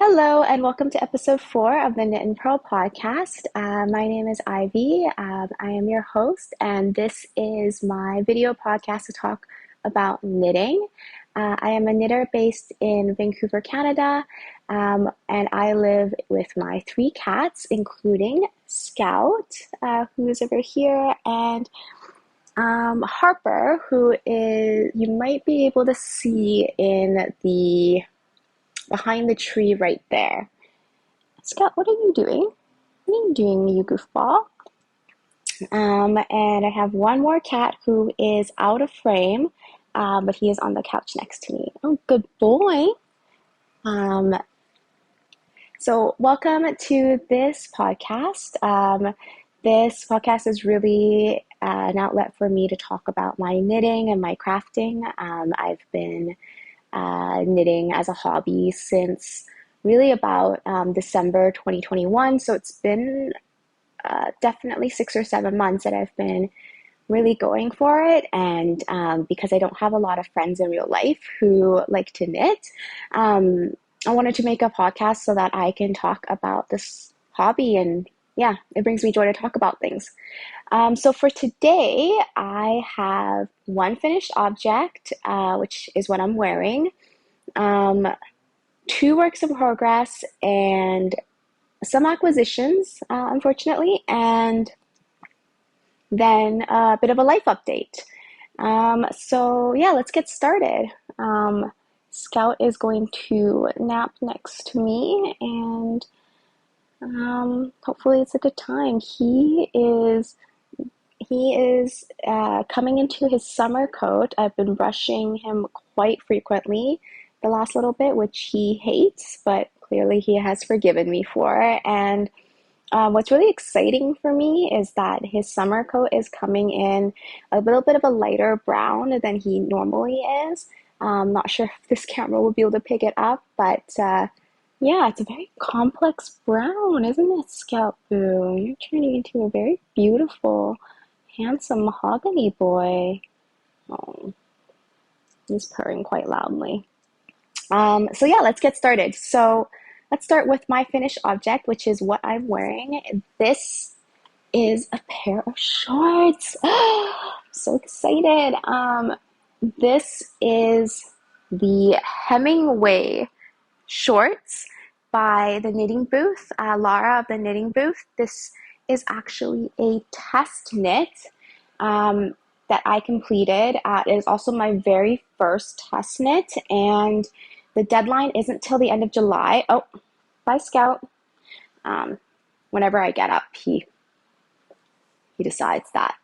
Hello, and welcome to episode 4 of the Knitten Purl podcast. My name is Ivy. I am your host, and this is my video podcast to talk about knitting. I am a knitter based in Vancouver, Canada, and I live with my 3 cats, including Scout, who is over here, and Harper, who is you might be able to see in the behind the tree right there. Scott, what are you doing? What are you doing, you goofball? And I have one more cat who is out of frame, but he is on the couch next to me. Oh, good boy. So welcome to this podcast. This podcast is really an outlet for me to talk about my knitting and my crafting. I've been knitting as a hobby since really about December 2021. So it's been definitely 6 or 7 months that I've been really going for it. And because I don't have a lot of friends in real life who like to knit, I wanted to make a podcast so that I can talk about this hobby. And yeah, it brings me joy to talk about things. So for today, I have one finished object, which is what I'm wearing, 2 works in progress, and some acquisitions, unfortunately, and then a bit of a life update. So yeah, let's get started. Scout is going to nap next to me, and hopefully it's a good time. He is coming into his summer coat. I've been brushing him quite frequently the last little bit, which he hates, but clearly he has forgiven me for. And what's really exciting for me is that his summer coat is coming in a little bit of a lighter brown than he normally is. I'm not sure if this camera will be able to pick it up, but yeah, it's a very complex brown, isn't it, Scout Boo? You're turning into a very beautiful, handsome mahogany boy. Oh, he's purring quite loudly. So yeah, let's get started. So let's start with my finished object, which is what I'm wearing. This is a pair of shorts. I'm so excited. This is the Hemingway shorts by the Knitting Booth, Lara of the Knitting Booth. This is actually a test knit that I completed. It is also my very first test knit, and the deadline isn't till the end of July. Oh, bye, Scout. Whenever I get up, he decides that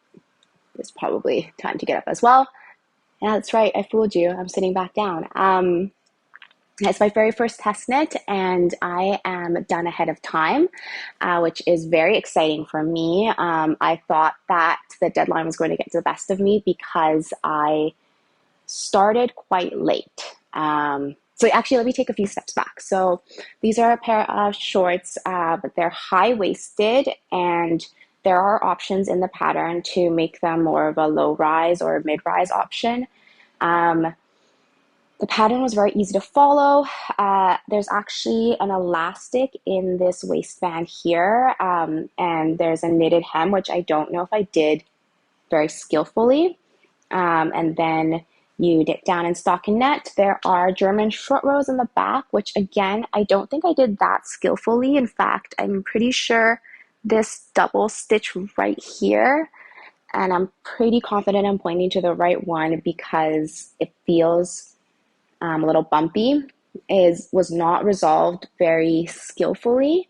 it's probably time to get up as well. Yeah, that's right. I fooled you. I'm sitting back down. It's my very first test knit, and I am done ahead of time, which is very exciting for me. I thought that the deadline was going to get the best of me because I started quite late. So actually, let me take a few steps back. So these are a pair of shorts, but they're high-waisted, and there are options in the pattern to make them more of a low-rise or mid-rise option. The pattern was very easy to follow. There's actually an elastic in this waistband here, and there's a knitted hem, which I don't know if I did very skillfully. And then you knit down in stockinette. There are German short rows in the back, which again, I don't think I did that skillfully. In fact, I'm pretty sure this double stitch right here, and I'm pretty confident I'm pointing to the right one because it feels a little bumpy, was not resolved very skillfully,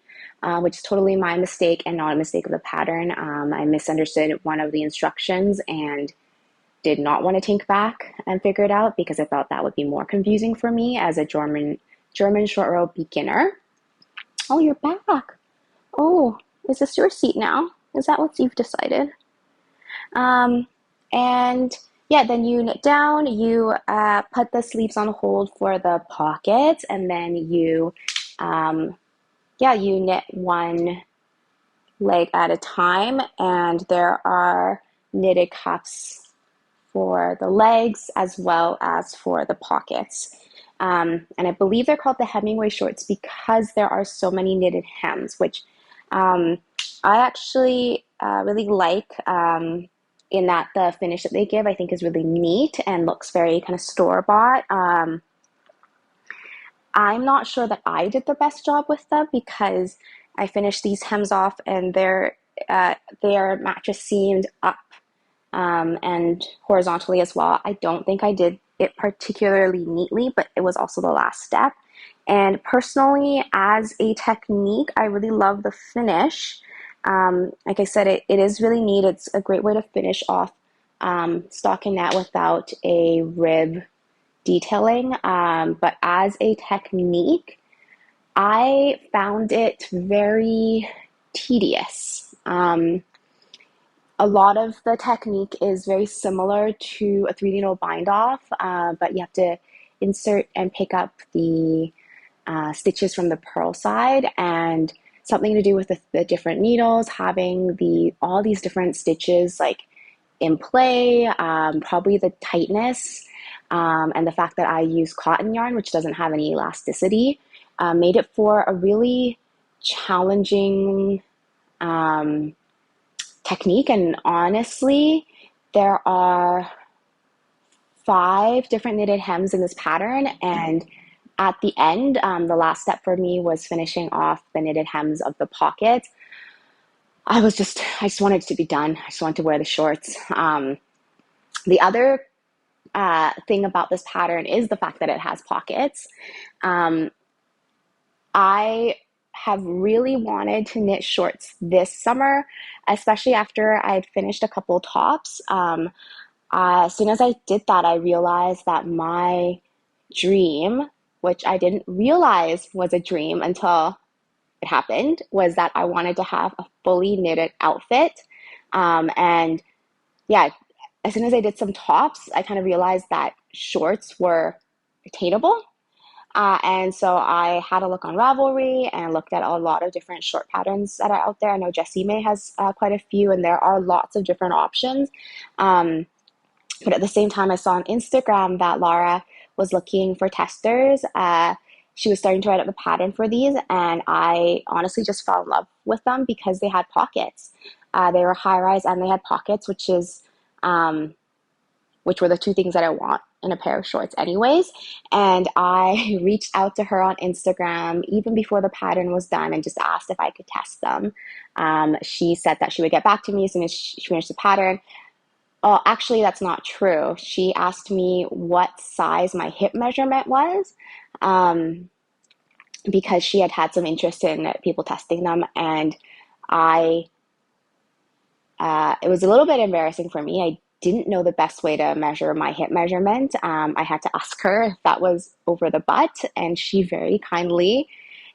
which is totally my mistake and not a mistake of the pattern. I misunderstood one of the instructions and did not want to take back and figure it out because I thought that would be more confusing for me as a German short row beginner. Oh, you're back. Oh, is this your seat now? Is that what you've decided? And yeah, then you knit down, you put the sleeves on hold for the pockets, and then you knit one leg at a time, and there are knitted cuffs for the legs as well as for the pockets. And I believe they're called the Hemingway shorts because there are so many knitted hems, which um, I actually really like, in that the finish that they give I think is really neat and looks very kind of store-bought. I'm not sure that I did the best job with them because I finished these hems off and they're mattress seamed up, and horizontally as well. I don't think I did it particularly neatly, but it was also the last step. And personally, as a technique, I really love the finish. Like I said, it is really neat. It's a great way to finish off stockinette without a rib detailing. But as a technique, I found it very tedious. A lot of the technique is very similar to a 3D needle bind off, but you have to insert and pick up the stitches from the purl side, and something to do with the different needles having all these different stitches like in play, probably the tightness, and the fact that I use cotton yarn, which doesn't have any elasticity, made it for a really challenging technique. And honestly, there are 5 different knitted hems in this pattern, and at the end, the last step for me was finishing off the knitted hems of the pockets. I just wanted it to be done. I just wanted to wear the shorts. The other thing about this pattern is the fact that it has pockets. I have really wanted to knit shorts this summer, especially after I'd finished a couple tops. As soon as I did that, I realized that my dream, which I didn't realize was a dream until it happened, was that I wanted to have a fully knitted outfit. And yeah, as soon as I did some tops, I kind of realized that shorts were attainable. And so I had a look on Ravelry and looked at a lot of different short patterns that are out there. I know Jessie May has quite a few, and there are lots of different options. But at the same time, I saw on Instagram that Lara was looking for testers. She was starting to write up the pattern for these, and I honestly just fell in love with them because they had pockets. They were high rise and they had pockets, which were the 2 things that I want in a pair of shorts anyways. And I reached out to her on Instagram even before the pattern was done and just asked if I could test them. She said that she would get back to me as soon as she finished the pattern. Oh, actually, that's not true. She asked me what size my hip measurement was, because she had some interest in people testing them, and it was a little bit embarrassing for me. I didn't know the best way to measure my hip measurement. I had to ask her if that was over the butt, and she very kindly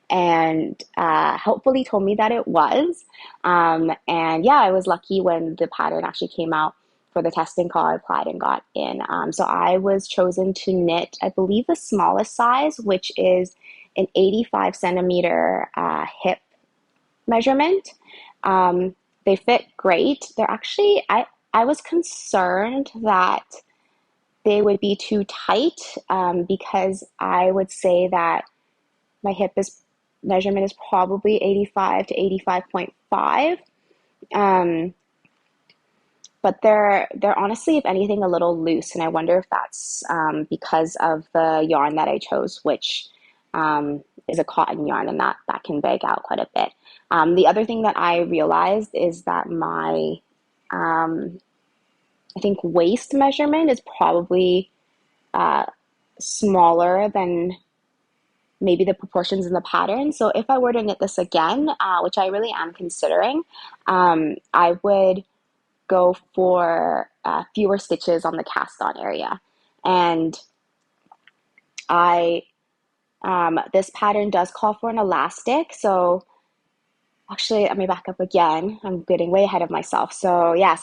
and helpfully told me that it was. And yeah, I was lucky when the pattern actually came out for the testing call. I applied and got in. So I was chosen to knit, I believe, the smallest size, which is an 85 centimeter hip measurement. They fit great. They're actually, I was concerned that they would be too tight, because I would say that my measurement is probably 85 to 85.5. But they're honestly, if anything, a little loose, and I wonder if that's because of the yarn that I chose, which is a cotton yarn, and that can bag out quite a bit. The other thing that I realized is that my I think waist measurement is probably smaller than maybe the proportions in the pattern. So if I were to knit this again, which I really am considering, I would go for fewer stitches on the cast on area. And this pattern does call for an elastic. So actually, let me back up again. I'm getting way ahead of myself. So yeah,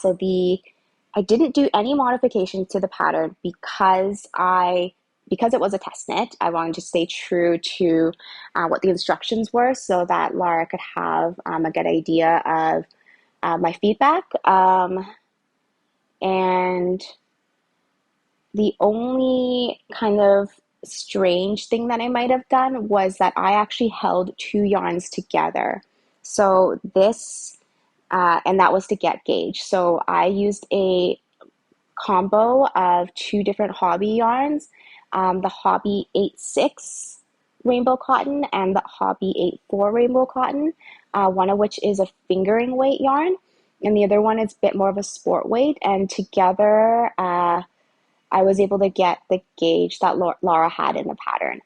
I didn't do any modifications to the pattern because it was a test knit. I wanted to stay true to what the instructions were so that Lara could have a good idea of my feedback. And the only kind of strange thing that I might have done was that I actually held two yarns together. So this, and that was to get gauge. So I used a combo of two different Hobbii yarns, the Hobbii 8/6 rainbow cotton and the Hobbii 8/4 rainbow cotton, one of which is a fingering weight yarn, and the other one is a bit more of a sport weight. And together, I was able to get the gauge that Lara had in the pattern.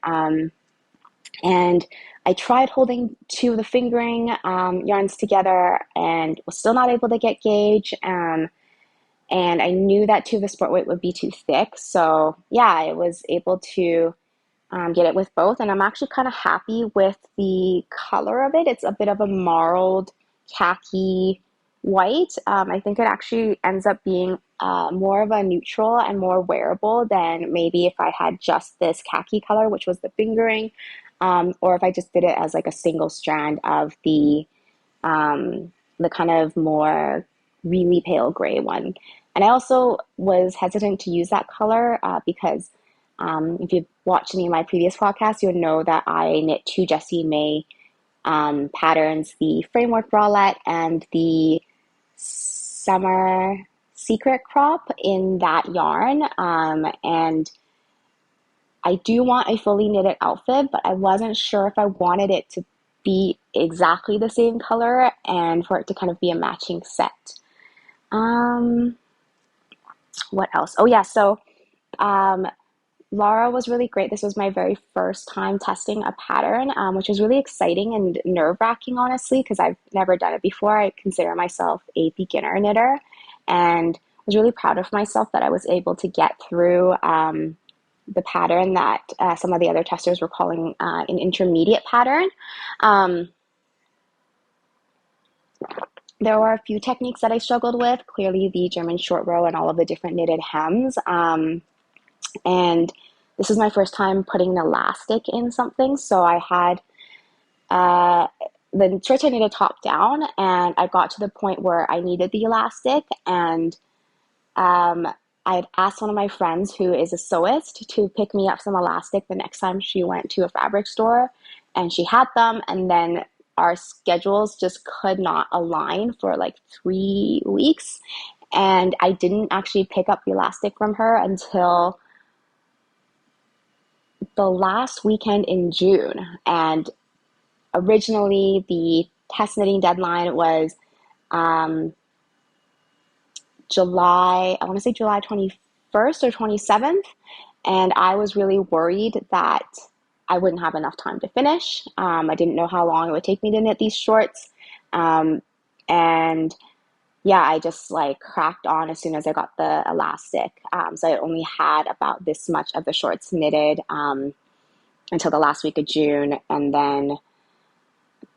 And I tried holding two of the fingering yarns together and was still not able to get gauge. And I knew that two of the sport weight would be too thick. So yeah, I was able to get it with both. And I'm actually kind of happy with the color of it. It's a bit of a marled khaki white. I think it actually ends up being more of a neutral and more wearable than maybe if I had just this khaki color, which was the fingering, or if I just did it as like a single strand of the kind of more really pale gray one. And I also was hesitant to use that color because if you've watched any of my previous podcasts, you'll know that I knit two Jessie May patterns, the framework bralette and the summer secret crop in that yarn. And I do want a fully knitted outfit, but I wasn't sure if I wanted it to be exactly the same color and for it to kind of be a matching set. What else? Oh yeah, so Lara was really great. This was my very first time testing a pattern, which was really exciting and nerve-wracking, honestly, because I've never done it before. I consider myself a beginner knitter and was really proud of myself that I was able to get through the pattern that some of the other testers were calling an intermediate pattern. There were a few techniques that I struggled with, clearly the German short row and all of the different knitted hems. And this is my first time putting an elastic in something, so I had the shorts I knitted top down, and I got to the point where I needed the elastic, and I had asked one of my friends who is a sewist to pick me up some elastic the next time she went to a fabric store, and she had them, and then our schedules just could not align for like 3 weeks, and I didn't actually pick up the elastic from her until the last weekend in June. And originally the test knitting deadline was July, I want to say July 21st or 27th. And I was really worried that I wouldn't have enough time to finish. I didn't know how long it would take me to knit these shorts. And yeah, I just like cracked on as soon as I got the elastic. So I only had about this much of the shorts knitted until the last week of June, and then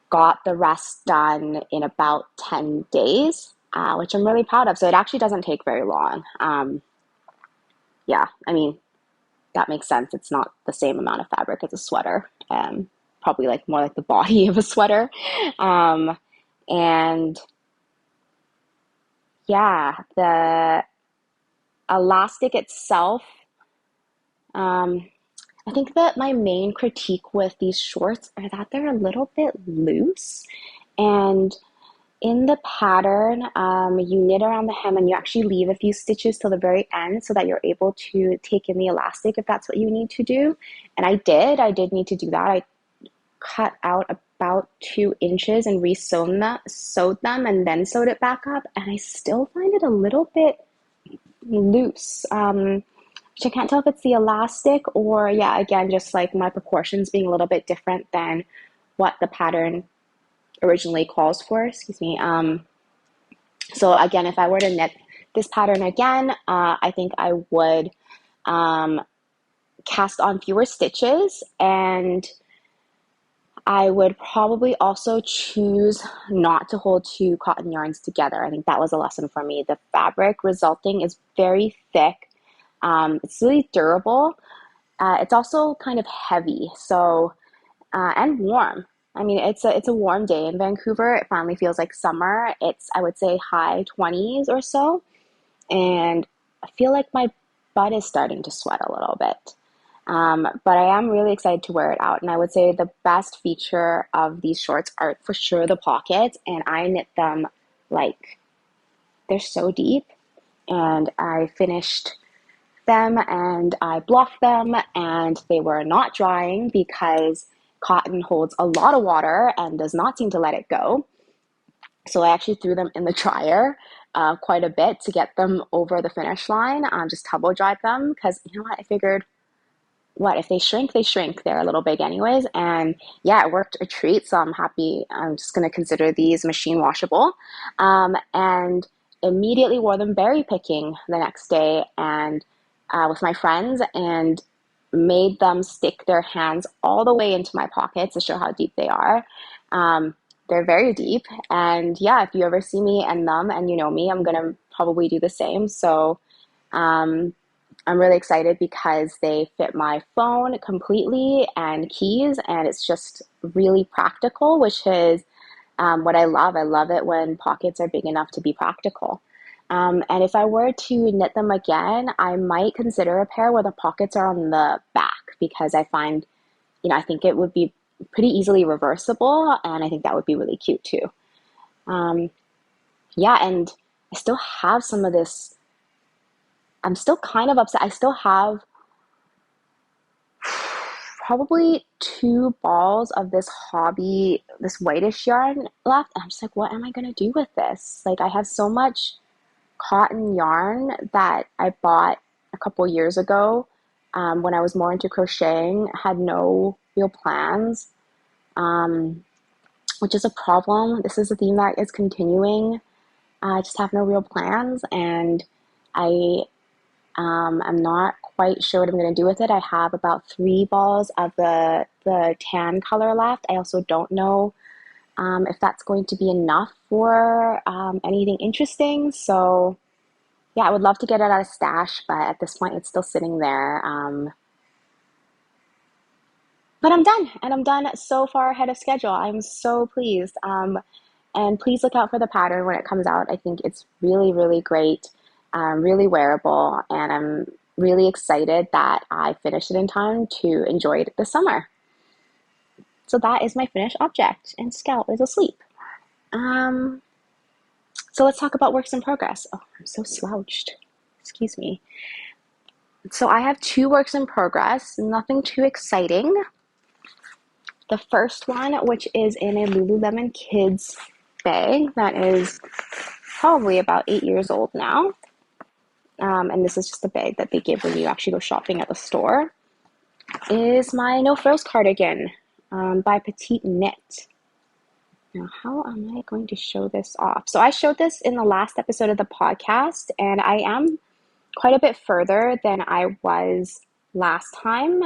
got the rest done in about 10 days, which I'm really proud of. So it actually doesn't take very long. Yeah, I mean, that makes sense. It's not the same amount of fabric as a sweater, probably like more like the body of a sweater. And yeah, the elastic itself, I think that my main critique with these shorts are that they're a little bit loose. And in the pattern, you knit around the hem and you actually leave a few stitches till the very end so that you're able to take in the elastic if that's what you need to do. And I did need to do that. I cut out about 2 inches and sewed them and then sewed it back up. And I still find it a little bit loose. Which I can't tell if it's the elastic or, yeah, again, just like my proportions being a little bit different than what the pattern originally calls for, excuse me. So again, if I were to knit this pattern again, I think I would cast on fewer stitches, and I would probably also choose not to hold two cotton yarns together. I think that was a lesson for me. The fabric resulting is very thick. It's really durable. It's also kind of heavy, so and warm. I mean, it's a warm day in Vancouver. It finally feels like summer. It's, I would say, high 20s or so, and I feel like my butt is starting to sweat a little bit. But I am really excited to wear it out. And I would say the best feature of these shorts are for sure the pockets. And I knit them like they're so deep. And I finished them and I blocked them and they were not drying because cotton holds a lot of water and does not seem to let it go. So I actually threw them in the dryer quite a bit to get them over the finish line. Just tumble dried them because you know what? I figured, what if they shrink? They shrink. They're a little big anyways. And yeah, it worked a treat. So I'm happy. I'm just going to consider these machine washable. And immediately wore them berry picking the next day and with my friends and made them stick their hands all the way into my pockets to show how deep they are. They're very deep. And yeah, if you ever see me and them and you know me, I'm going to probably do the same. So I'm really excited because they fit my phone completely and keys, and it's just really practical, which is what I love. I love it when pockets are big enough to be practical. And if I were to knit them again, I might consider a pair where the pockets are on the back because I find, I think it would be pretty easily reversible, and I think that would be really cute too. Um, yeah, and I still have some of this. I'm still kind of upset. I still have probably 2 balls of this Hobbii, this whitish yarn left. And I'm just like, what am I going to do with this? Like, I have so much cotton yarn that I bought a couple years ago when I was more into crocheting, had no real plans, which is a problem. This is a theme that is continuing. I just have no real plans, and I'm not quite sure what I'm going to do with it. I have about 3 balls of the tan color left. I also don't know if that's going to be enough for anything interesting. So yeah, I would love to get it out of stash, but at this point it's still sitting there. But I'm done, and I'm done so far ahead of schedule. I'm so pleased. And please look out for the pattern when it comes out. I think it's really, really great, really wearable, and I'm really excited that I finished it in time to enjoy it this summer. So that is my finished object, and Scout is asleep. So let's talk about works in progress. Oh, I'm so slouched. Excuse me. So I have 2 works in progress, nothing too exciting. The first one, which is in a Lululemon Kids bag that is probably about 8 years old now. And this is just the bag that they give when you actually go shopping at the store, is my No Frills cardigan by Petite Knit. Now, how am I going to show this off? So I showed this in the last episode of the podcast, and I am quite a bit further than I was last time,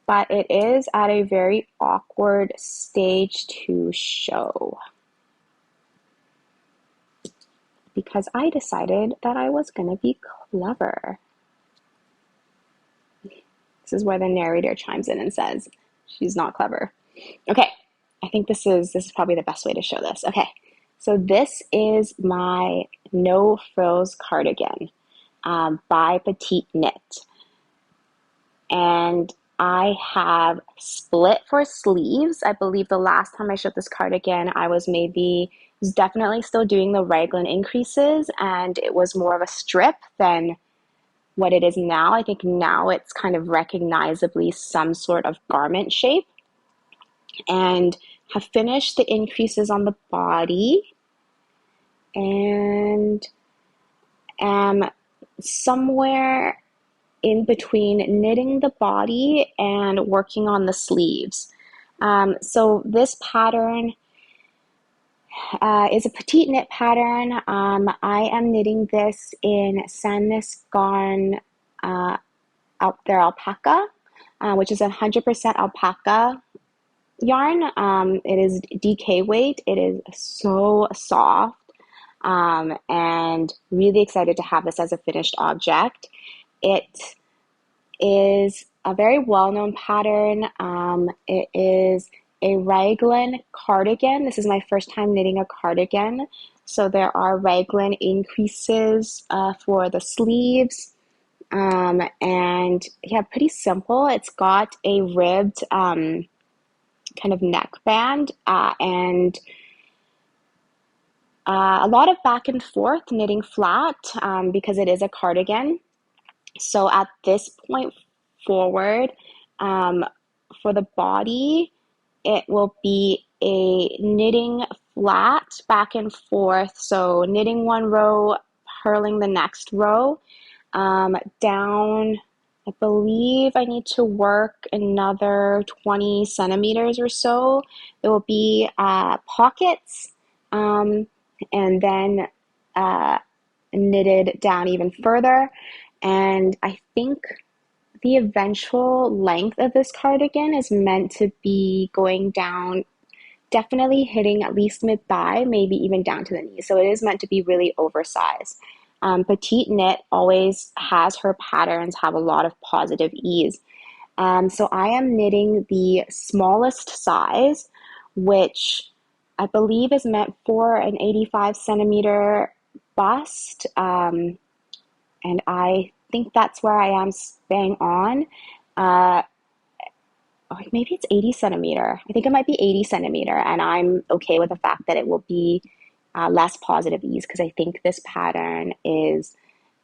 but it is at a very awkward stage to show because I decided that I was going to be clever. This is where the narrator chimes in and says she's not clever. Okay, I think this is probably the best way to show this. Okay, so this is my No Frills cardigan by Petite Knit. And I have split for sleeves. I believe the last time I showed this cardigan, I was definitely still doing the raglan increases, and it was more of a strip than what it is now. I think now it's kind of recognizably some sort of garment shape, and have finished the increases on the body and am somewhere in between knitting the body and working on the sleeves. So this pattern is a petite knit pattern. I am knitting this in Sandnes Garn, their Alpakka, which is 100% alpaca yarn. It is DK weight. It is so soft, and really excited to have this as a finished object. It is a very well-known pattern. It is a raglan cardigan. This is my first time knitting a cardigan. So there are raglan increases for the sleeves. And yeah, pretty simple. It's got a ribbed kind of neckband and a lot of back and forth knitting flat because it is a cardigan. So at this point forward, um, for the body, it will be a knitting flat back and forth. So knitting one row, purling the next row. Down, I believe I need to work another 20 centimeters or so. There will be pockets and then knitted down even further. And I think the eventual length of this cardigan is meant to be going down, definitely hitting at least mid-thigh, maybe even down to the knee. So it is meant to be really oversized. Petite knit always has her patterns have a lot of positive ease. So I am knitting the smallest size, which I believe is meant for an 85 centimeter bust. And I think that's where I am staying on. Maybe it's 80 centimeter. I think it might be 80 centimeter, and I'm okay with the fact that it will be less positive ease because I think this pattern is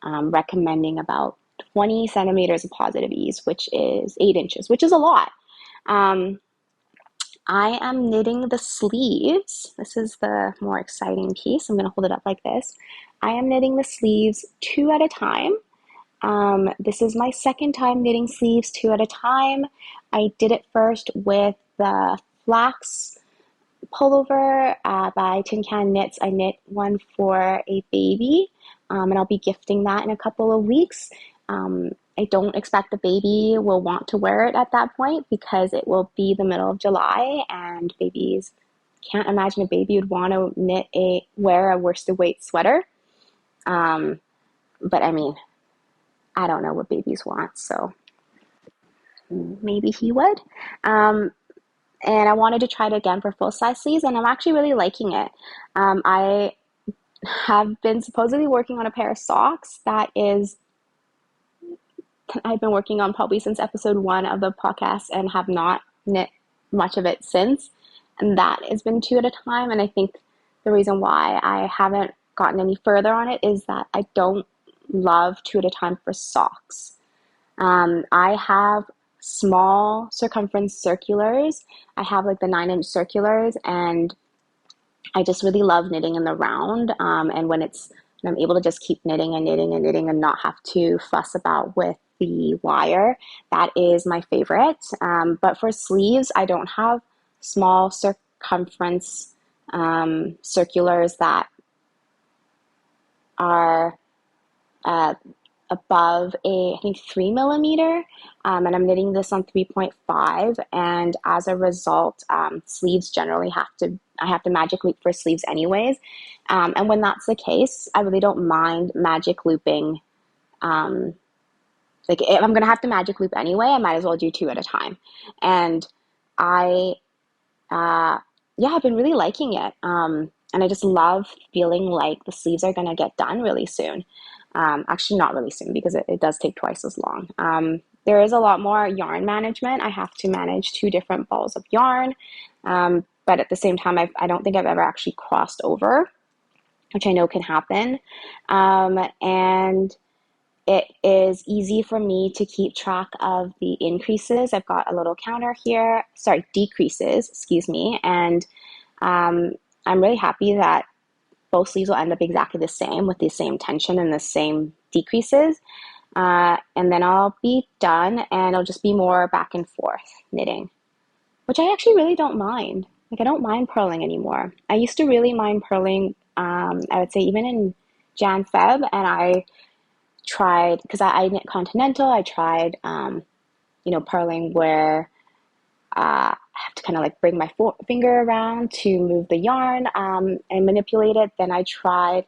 recommending about 20 centimeters of positive ease, which is 8 inches, which is a lot. I am knitting the sleeves. This is the more exciting piece. I'm going to hold it up like this. I am knitting the sleeves 2 at a time. This is my second time knitting sleeves 2 at a time. I did it first with the flax pullover by Tin Can Knits. I knit one for a baby, and I'll be gifting that in a couple of weeks. I don't expect the baby will want to wear it at that point because it will be the middle of July, and babies can't imagine a baby would want to wear a worsted weight sweater. But I mean, I don't know what babies want, so maybe he would. And I wanted to try it again for full size sleeves, and I'm actually really liking it. I have been supposedly working on a pair of socks that I've been working on probably since episode 1 of the podcast and have not knit much of it since. And that has been 2 at a time. And I think the reason why I haven't gotten any further on it is that I don't love 2 at a time for socks. I have small circumference circulars. I have like the 9-inch circulars, and I just really love knitting in the round. And when I'm able to just keep knitting and knitting and knitting and not have to fuss about with the wire, that is my favorite. But for sleeves, I don't have small circumference circulars that are above I think 3 millimeter, and I'm knitting this on 3.5, and as a result, sleeves generally I have to magic loop for sleeves anyways, and when that's the case, I really don't mind magic looping. Like if I'm gonna have to magic loop anyway, I might as well do 2 at a time, and I've been really liking it, and I just love feeling like the sleeves are gonna get done really soon. Actually, not really soon because it does take twice as long. There is a lot more yarn management. I have to manage 2 different balls of yarn, but at the same time, I don't think I've ever actually crossed over, which I know can happen. And it is easy for me to keep track of the increases. I've got a little counter here, decreases, excuse me, and I'm really happy that both sleeves will end up exactly the same with the same tension and the same decreases. And then I'll be done, and it'll just be more back and forth knitting, which I actually really don't mind. Like, I don't mind purling anymore. I used to really mind purling, I would say even in Jan, Feb, and I tried, because I knit continental, I tried, purling where I have to kind of like bring my finger around to move the yarn and manipulate it. Then I tried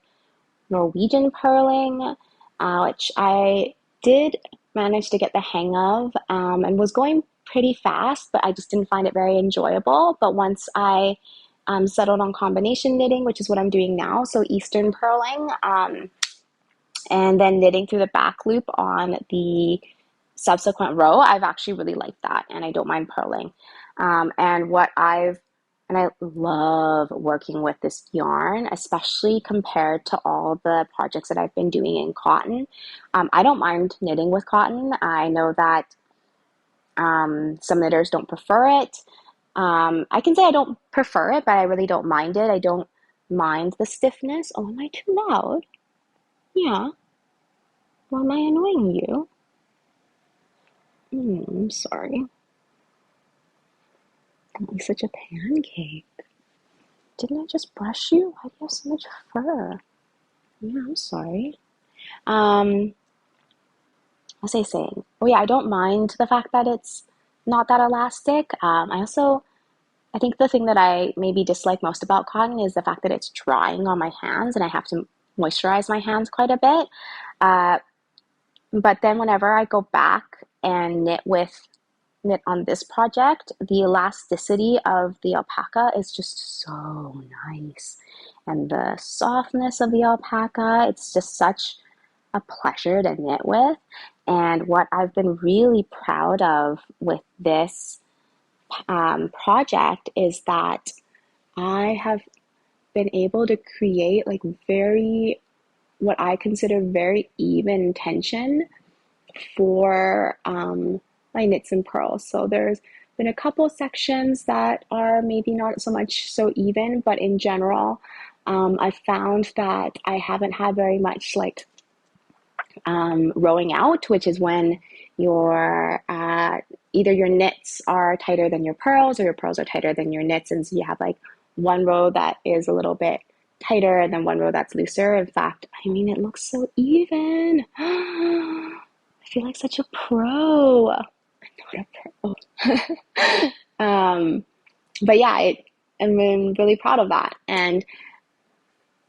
Norwegian purling, which I did manage to get the hang of, and was going pretty fast, but I just didn't find it very enjoyable. But once I settled on combination knitting, which is what I'm doing now, so Eastern purling, and then knitting through the back loop on the subsequent row, I've actually really liked that, and I don't mind purling. And I love working with this yarn, especially compared to all the projects that I've been doing in cotton. I don't mind knitting with cotton. I know that some knitters don't prefer it. I can say I don't prefer it, but I really don't mind it. I don't mind the stiffness. Oh, am I too loud? Yeah. Well, am I annoying you? I'm sorry. I'm like such a pancake. Didn't I just brush you? Why do you have so much fur? Yeah, I'm sorry. Um, what was I saying? Oh yeah, I don't mind the fact that it's not that elastic. I think the thing that I maybe dislike most about cotton is the fact that it's drying on my hands and I have to moisturize my hands quite a bit. Uh, but then whenever I go back and knit on this project, the elasticity of the alpaca is just so nice. And the softness of the alpaca, it's just such a pleasure to knit with. And what I've been really proud of with this project is that I have been able to create like what I consider very even tension for my knits and purls. So there's been a couple sections that are maybe not so much so even, but in general, I've found that I haven't had very much like rowing out, which is when your either your knits are tighter than your purls or your purls are tighter than your knits, and so you have like one row that is a little bit tighter and then one row that's looser. In fact, I mean, it looks so even. I feel like such a pro. I'm not a pro. But yeah, I'm really proud of that. And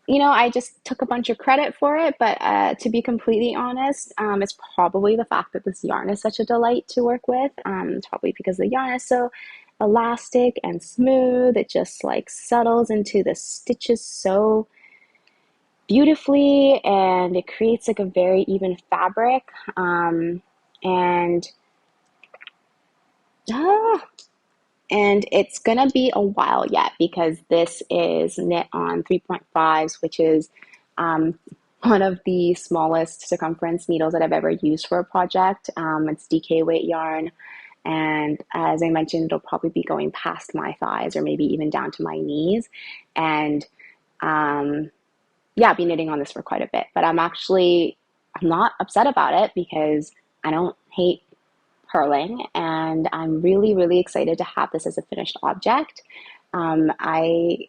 I just took a bunch of credit for it, but to be completely honest, it's probably the fact that this yarn is such a delight to work with. It's probably because the yarn is so elastic and smooth. It just like settles into the stitches so beautifully, and it creates like a very even fabric. And ah, and it's gonna be a while yet because this is knit on 3.5s, which is um, one of the smallest circumference needles that I've ever used for a project. It's DK weight yarn, and as I mentioned, it'll probably be going past my thighs or maybe even down to my knees. And um, yeah, I've been knitting on this for quite a bit, but I'm not upset about it because I don't hate purling, and I'm really, really excited to have this as a finished object. I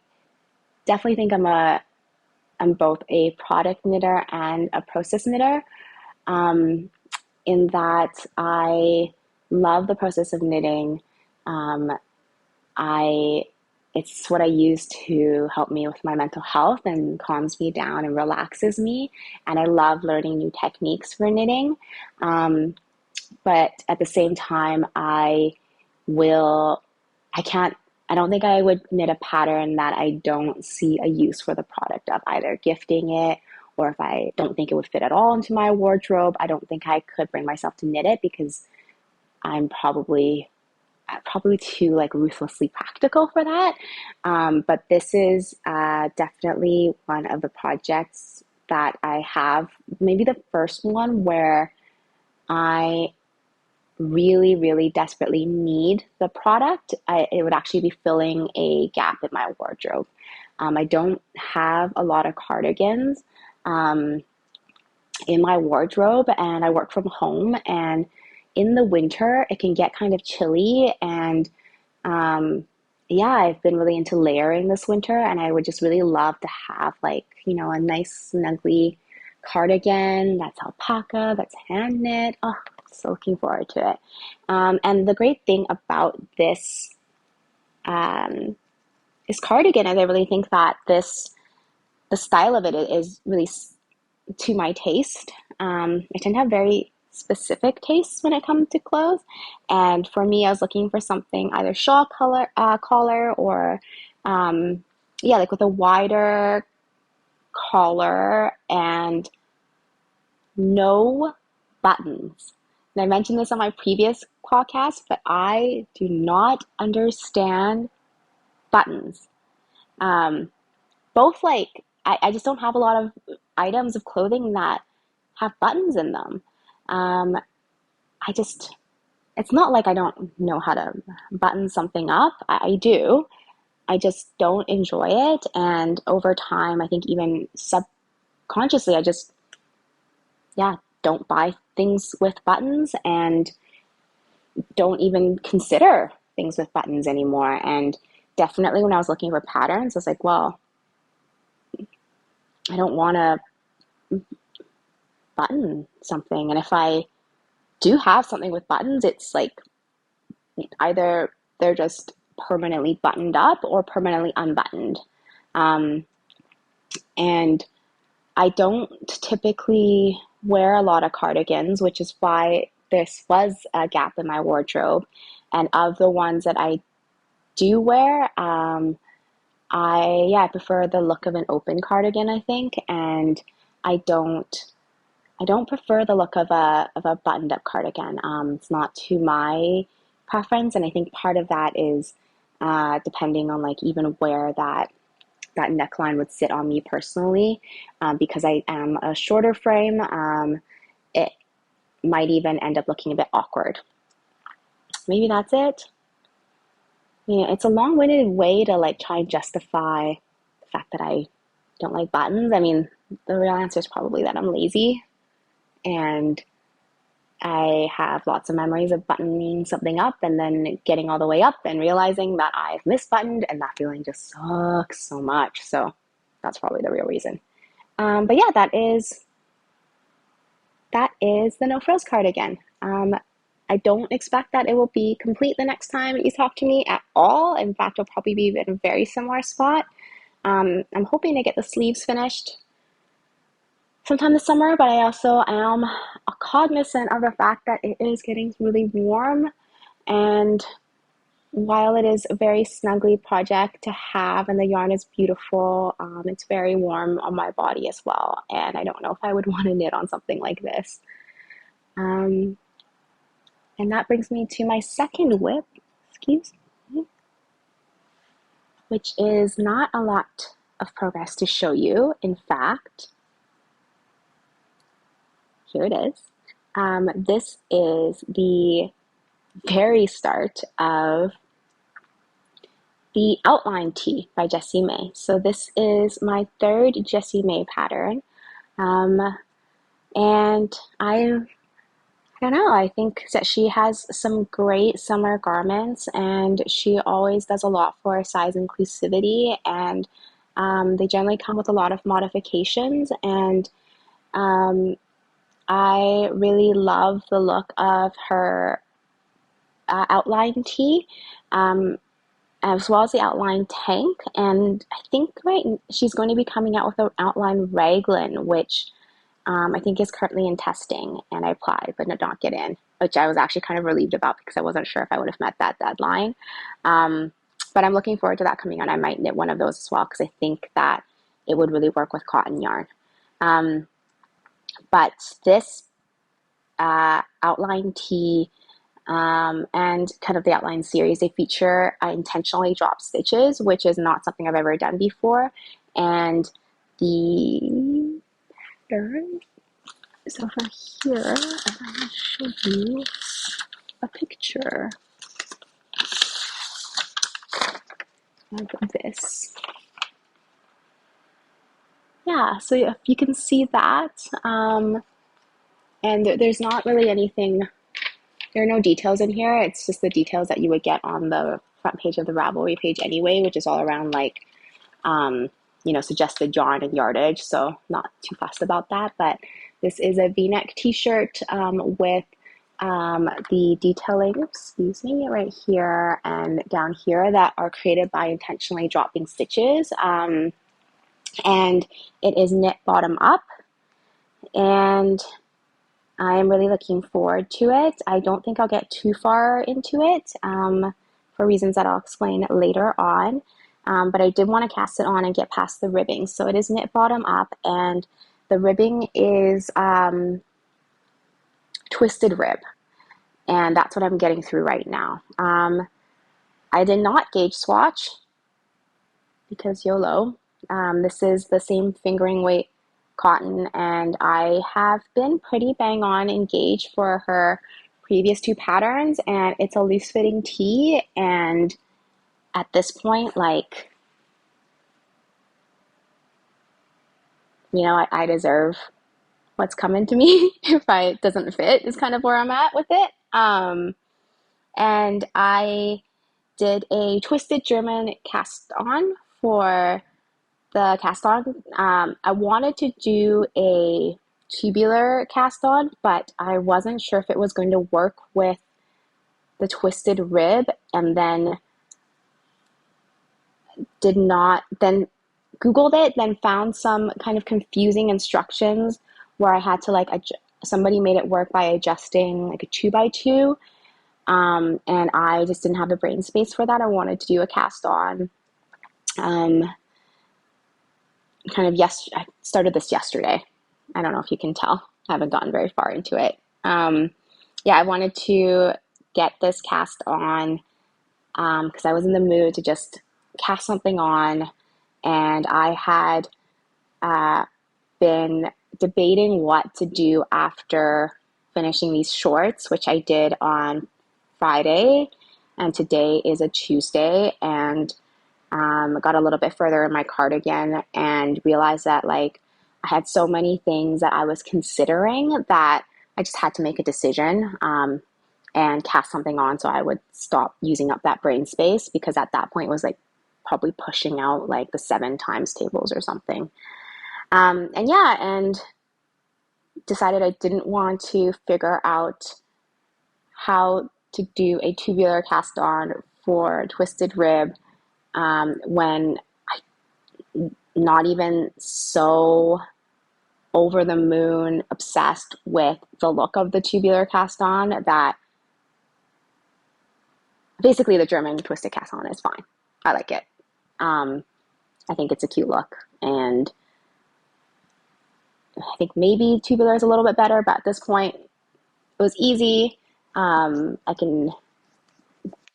definitely think I'm both a product knitter and a process knitter, um, in that I love the process of knitting. Um, I It's what I use to help me with my mental health and calms me down and relaxes me. And I love learning new techniques for knitting. Um, but at the same time, will, I can't, I don't think I would knit a pattern that I don't see a use for the product of, either gifting it, or if I don't think it would fit at all into my wardrobe, I don't think I could bring myself to knit it because I'm probably too like ruthlessly practical for that. But this is definitely one of the projects that I have, maybe the first one where I really, really desperately need the product. It would actually be filling a gap in my wardrobe. I don't have a lot of cardigans um, in my wardrobe, and I work from home. And in the winter, it can get kind of chilly. And um, yeah, I've been really into layering this winter, and I would just really love to have like, a nice, snuggly cardigan that's alpaca, that's hand knit. Oh, so looking forward to it. And the great thing about um, this cardigan is I really think that the style of it is really to my taste. I tend to have very specific tastes when it comes to clothes, and for me, I was looking for something either shawl collar or yeah, like with a wider collar and no buttons. And I mentioned this on my previous podcast, but I do not understand buttons. Both like, I just don't have a lot of items of clothing that have buttons in them. Um, I just, it's not like I don't know how to button something up. I do. I just don't enjoy it. And over time, I think even subconsciously, I just, yeah, don't buy things with buttons and don't even consider things with buttons anymore. And definitely when I was looking for patterns, I was like, well, I don't want to button something. And if I do have something with buttons, it's like either they're just permanently buttoned up or permanently unbuttoned. Um, and I don't typically wear a lot of cardigans, which is why this was a gap in my wardrobe. And of the ones that I do wear, I prefer the look of an open cardigan, I think, and I don't prefer the look of a buttoned up cardigan. It's not to my preference, and I think part of that is depending on like even where that neckline would sit on me personally, because I am a shorter frame. It might even end up looking a bit awkward. Maybe that's it. Yeah, it's a long-winded way to like try and justify the fact that I don't like buttons. I mean, the real answer is probably that I'm lazy and I have lots of memories of buttoning something up and then getting all the way up and realizing that I've misbuttoned, and that feeling just sucks so much. So that's probably the real reason. But yeah, that is the No Frills cardigan. I don't expect that it will be complete the next time you talk to me at all. In fact, it'll probably be in a very similar spot. I'm hoping to get the sleeves finished sometime this summer, but I also am cognizant of the fact that it is getting really warm. And while it is a very snuggly project to have and the yarn is beautiful, it's very warm on my body as well. And I don't know if I would want to knit on something like this. And that brings me to my second whip, excuse me, which is not a lot of progress to show you. In fact, here it is. This is the very start of the Outline Tee by Jessie May. So this is my third Jessie May pattern. And I don't know, I think that she has some great summer garments, and she always does a lot for size inclusivity, and they generally come with a lot of modifications, and I really love the look of her outline tee, as well as the outline tank. And I think she's going to be coming out with an outline raglan, which I think is currently in testing, and I applied but did not get in, which I was actually kind of relieved about because I wasn't sure if I would have met that deadline. But I'm looking forward to that coming out. I might knit one of those as well because I think that it would really work with cotton yarn. But this outline tee and kind of the outline series, they feature intentionally dropped stitches, which is not something I've ever done before. And the pattern is over here, and I'm going to show you a picture of this. Yeah, so if you can see that, and there's not really anything, there are no details in here. It's just the details that you would get on the front page of the Ravelry page anyway, which is all around like, suggested yarn and yardage. So not too fussed about that. But this is a V-neck t-shirt with the detailing, right here and down here that are created by intentionally dropping stitches. And it is knit bottom up. And I am really looking forward to it. I don't think I'll get too far into it for reasons that I'll explain later on. But I did want to cast it on and get past the ribbing. So it is knit bottom up, and the ribbing is twisted rib, and that's what I'm getting through right now. I did not gauge swatch because YOLO. This is the same fingering weight cotton, and I have been pretty bang on in gauge for her previous two patterns, and it's a loose fitting tee, and at this point, like, I deserve what's coming to me if it doesn't fit is kind of where I'm at with it. And I did a twisted German cast on for the cast on. I wanted to do a tubular cast on, but I wasn't sure if it was going to work with the twisted rib, and then then Googled it, then found some kind of confusing instructions where I had to somebody made it work by adjusting like a 2x2. And I just didn't have the brain space for that. I wanted to do a cast on. I started this yesterday. I don't know if you can tell. I haven't gotten very far into it. Yeah, I wanted to get this cast on because I was in the mood to just cast something on, and I had been debating what to do after finishing these shorts, which I did on Friday, and today is a Tuesday, and got a little bit further in my cardigan and realized that I had so many things that I was considering that I just had to make a decision and cast something on so I would stop using up that brain space, because at that point it was probably pushing out the 7 times tables or something. And decided I didn't want to figure out how to do a tubular cast on for twisted rib when I'm not even so over the moon obsessed with the look of the tubular cast on that basically the German twisted cast on is fine. I like it. I think it's a cute look, and I think maybe tubular is a little bit better, but at this point it was easy. I can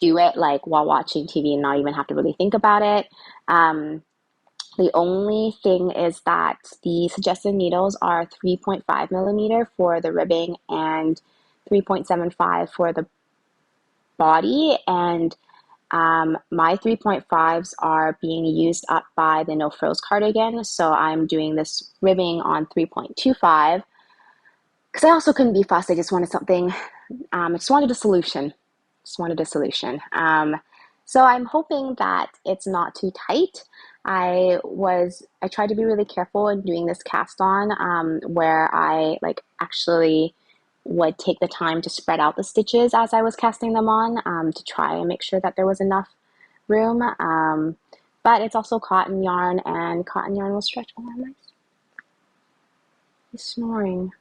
do it while watching TV and not even have to really think about it. The only thing is that the suggested needles are 3.5 millimeter for the ribbing and 3.75 for the body, and my 3.5s are being used up by the No Frills cardigan, so I'm doing this ribbing on 3.25 because I also couldn't be fussed. I just wanted something. I just wanted a solution. So I'm hoping that it's not too tight. I tried to be really careful in doing this cast on, where I actually would take the time to spread out the stitches as I was casting them on, to try and make sure that there was enough room. But it's also cotton yarn, and cotton yarn will stretch. Oh, nice. He's snoring.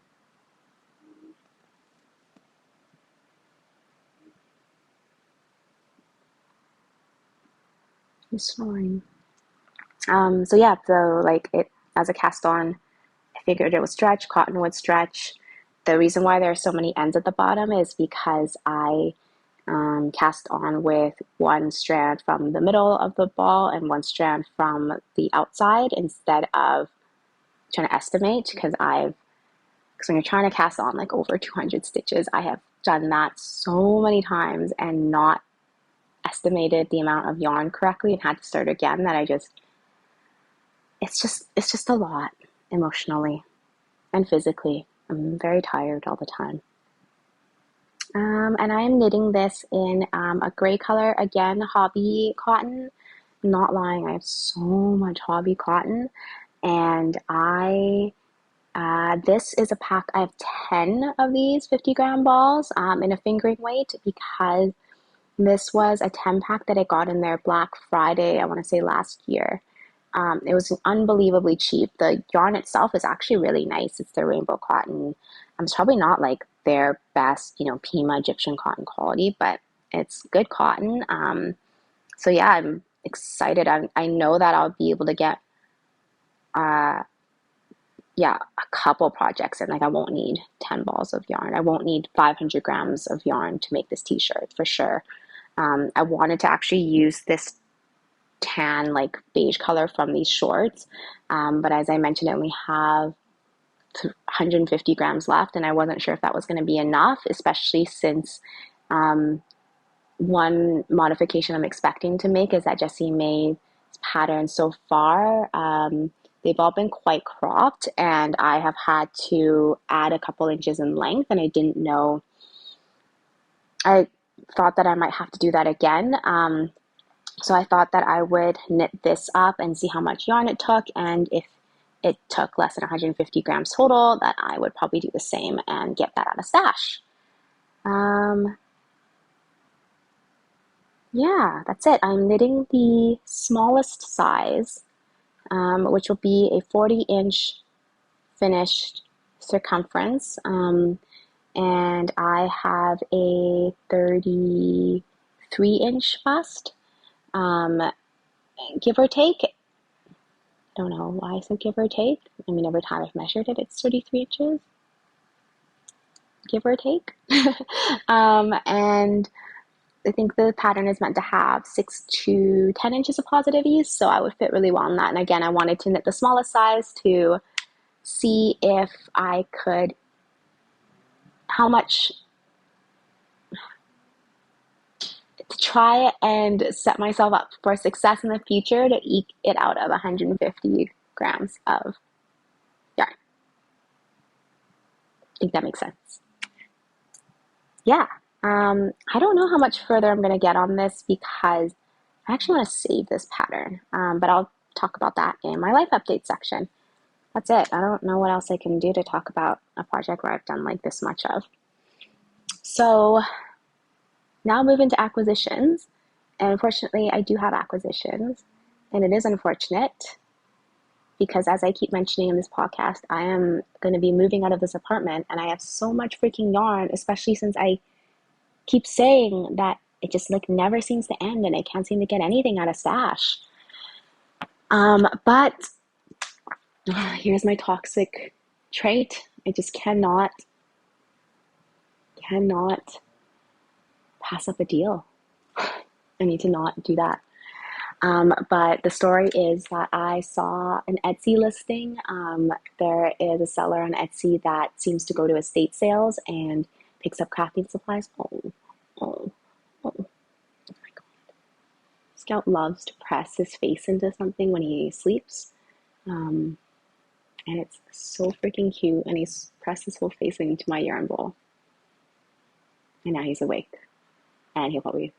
He's snoring. So yeah, it as a cast on, I figured it would stretch, cotton would stretch. The reason why there are so many ends at the bottom is because I cast on with one strand from the middle of the ball and one strand from the outside instead of trying to estimate, because when you're trying to cast on over 200 stitches, I have done that so many times and not estimated the amount of yarn correctly and had to start again, that it's just a lot emotionally and physically. I'm very tired all the time. And I am knitting this in a gray color, again, Hobbii cotton. I'm not lying, I have so much Hobbii cotton, and this is a pack. I have 10 of these 50-gram balls in a fingering weight, because this was a 10 pack that I got in their Black Friday, I want to say last year. It was unbelievably cheap. The yarn itself is actually really nice. It's the rainbow cotton. It's probably not their best, Pima Egyptian cotton quality, but it's good cotton. So yeah, I'm excited. I know that I'll be able to get yeah, a couple projects in. Like I won't need 10 balls of yarn. I won't need 500 grams of yarn to make this t-shirt for sure. I wanted to actually use this tan, like beige color from these shorts. But as I mentioned, I only have 150 grams left, and I wasn't sure if that was going to be enough, especially since one modification I'm expecting to make is that Jessie made patterns so far. They've all been quite cropped, and I have had to add a couple inches in length, and I didn't know. I thought that I might have to do that again. So I thought that I would knit this up and see how much yarn it took, and if it took less than 150 grams total, that I would probably do the same and get that out of stash. Yeah, that's it. I'm knitting the smallest size, which will be a 40-inch finished circumference. And I have a 33-inch bust, give or take. I don't know why I said give or take. I mean, every time I've measured it, it's 33 inches, give or take. And I think the pattern is meant to have 6 to 10 inches of positive ease, so I would fit really well in that. And again, I wanted to knit the smallest size to see if I could, how much, to try and set myself up for success in the future to eke it out of 150 grams of yarn. I think that makes sense. Yeah. I don't know how much further I'm going to get on this because I actually want to save this pattern, but I'll talk about that in my life update section. That's it. I don't know what else I can do to talk about a project where I've done like this much of. So now move into acquisitions. And unfortunately, I do have acquisitions. And it is unfortunate because, as I keep mentioning in this podcast, I am going to be moving out of this apartment and I have so much freaking yarn, especially since I keep saying that it just like never seems to end and I can't seem to get anything out of stash. But here's my toxic trait. I just cannot pass up a deal. I need to not do that. But the story is that I saw an Etsy listing. There is a seller on Etsy that seems to go to estate sales and picks up crafting supplies. Oh my God. Scout loves to press his face into something when he sleeps. And it's so freaking cute. And he's pressed his whole face into my yarn bowl. And now he's awake. And he'll probably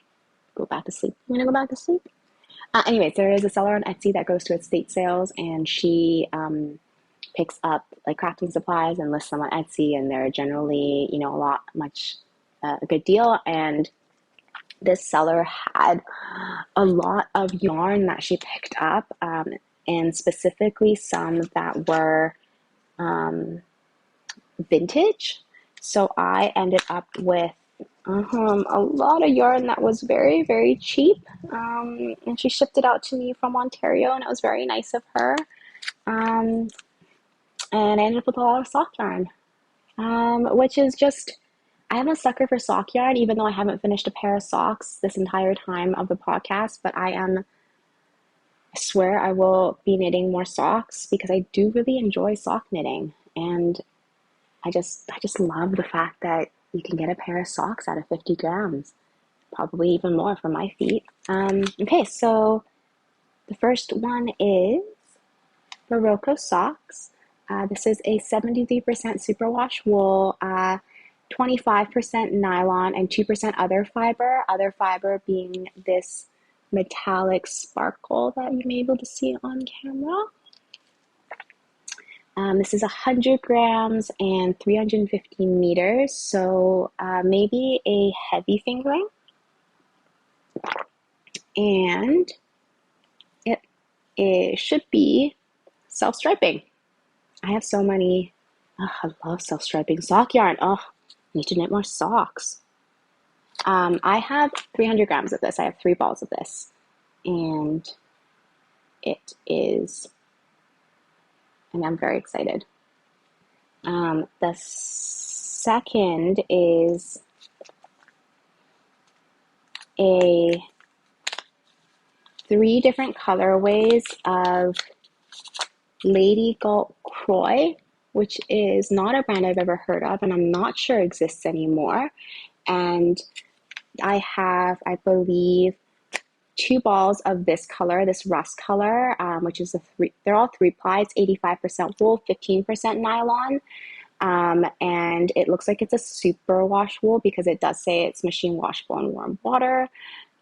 go back to sleep. I'm gonna go back to sleep. Anyways, there is a seller on Etsy that goes to estate sales, and she picks up like crafting supplies and lists them on Etsy, and they're generally, a good deal. And this seller had a lot of yarn that she picked up, and specifically some that were vintage. So I ended up with a lot of yarn that was very, very cheap. And she shipped it out to me from Ontario, and it was very nice of her. And I ended up with a lot of sock yarn, which is just, I am a sucker for sock yarn, even though I haven't finished a pair of socks this entire time of the podcast, but I swear I will be knitting more socks because I do really enjoy sock knitting. And I just love the fact that you can get a pair of socks out of 50 grams, probably even more for my feet. Okay, so the first one is Morocco socks. This is a 73% superwash wool, 25% nylon, and 2% other fiber. Other fiber being this metallic sparkle that you may be able to see on camera. This is 100 grams and 350 meters, so maybe a heavy fingering. And it should be self-striping. I have so many, I love self-striping sock yarn. I need to knit more socks. I have 300 grams of this. I have 3 balls of this. And I'm very excited. The second is a 3 different colorways of Lady Galt Croy, which is not a brand I've ever heard of, and I'm not sure exists anymore. And I have, I believe, 2 balls of this color, this rust color, which is they're all 3-ply. It's 85% wool, 15% nylon. And it looks like it's a super wash wool because it does say it's machine washable in warm water.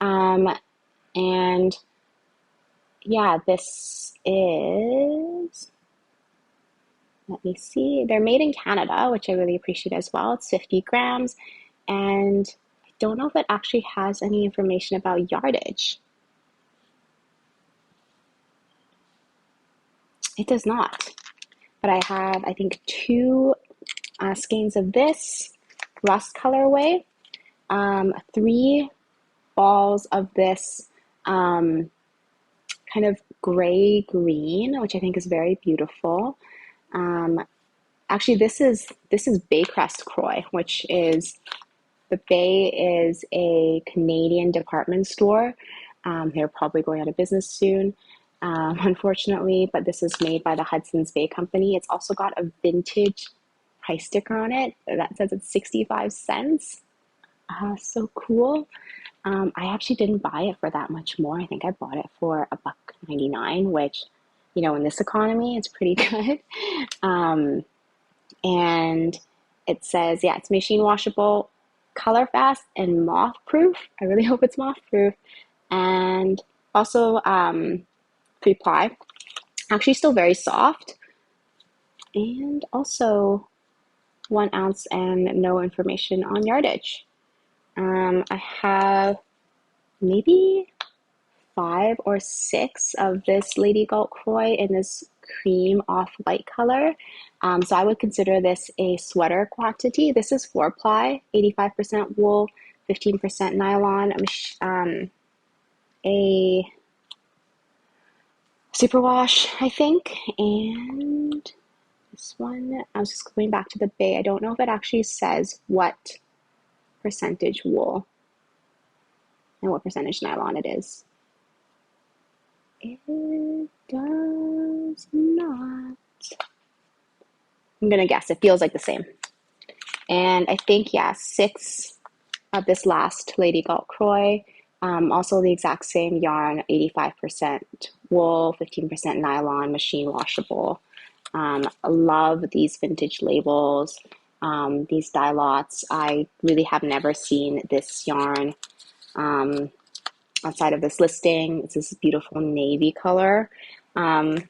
And yeah, this is, let me see, they're made in Canada, which I really appreciate as well. It's 50 grams, and I don't know if it actually has any information about yardage. It does not, but I have, I think, 2 skeins of this rust colorway, 3 balls of this kind of gray green, which I think is very beautiful. Actually, this is Baycrest Croy, which is, the Bay is a Canadian department store. They're probably going out of business soon, unfortunately, but this is made by the Hudson's Bay Company. It's also got a vintage price sticker on it that says it's 65 cents. So cool. I actually didn't buy it for that much more. I think I bought it for $1.99, which, you know, in this economy, it's pretty good. And it says, yeah, it's machine washable, color fast, and moth proof. I really hope it's moth proof. And also 3-ply. Actually, still very soft. And also 1 ounce and no information on yardage. I have maybe 5 or 6 of this Lady Galt Croy in this cream off-white color. So I would consider this a sweater quantity. This is 4-ply, 85% wool, 15% nylon, a superwash, I think. And this one, I was just going back to the Bay. I don't know if it actually says what percentage wool and what percentage nylon it is. It does not. I'm gonna guess. It feels like the same. And I think, yeah, 6 of this last Lady Galt Croy. Also the exact same yarn, 85% wool, 15% nylon, machine washable. I love these vintage labels, these dye lots. I really have never seen this yarn outside of this listing. It's this beautiful navy color. And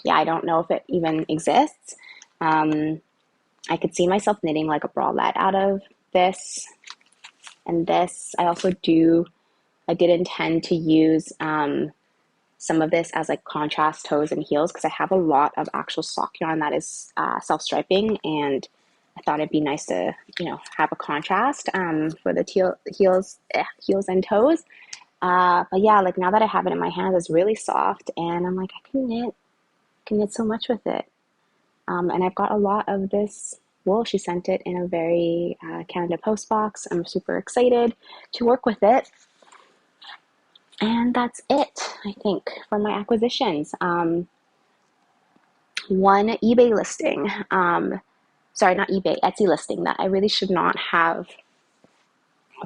yeah, I don't know if it even exists. I could see myself knitting like a bralette out of this and this. I did intend to use some of this as like contrast toes and heels because I have a lot of actual sock yarn that is self-striping, and I thought it'd be nice to, you know, have a contrast for the heels and toes. But yeah, like now that I have it in my hands, it's really soft, and I'm like, I can knit so much with it. And I've got a lot of this wool. She sent it in a very Canada Post box. I'm super excited to work with it. And that's it, I think, for my acquisitions. One eBay listing, sorry, not eBay, Etsy listing that I really should not have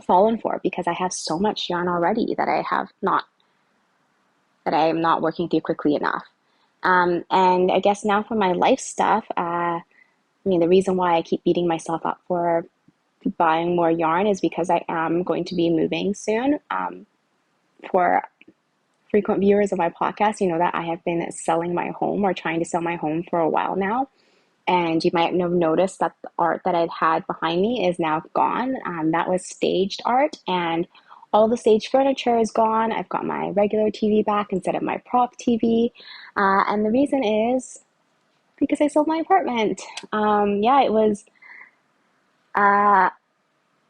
fallen for because I have so much yarn already that I am not working through quickly enough. And I guess now for my life stuff, I mean, the reason why I keep beating myself up for buying more yarn is because I am going to be moving soon. For frequent viewers of my podcast, you know that I have been selling my home or trying to sell my home for a while now. And you might have noticed that the art that I'd had behind me is now gone. That was staged art, and all the staged furniture is gone. I've got my regular TV back instead of my prop TV. And the reason is because I sold my apartment. Yeah, it was,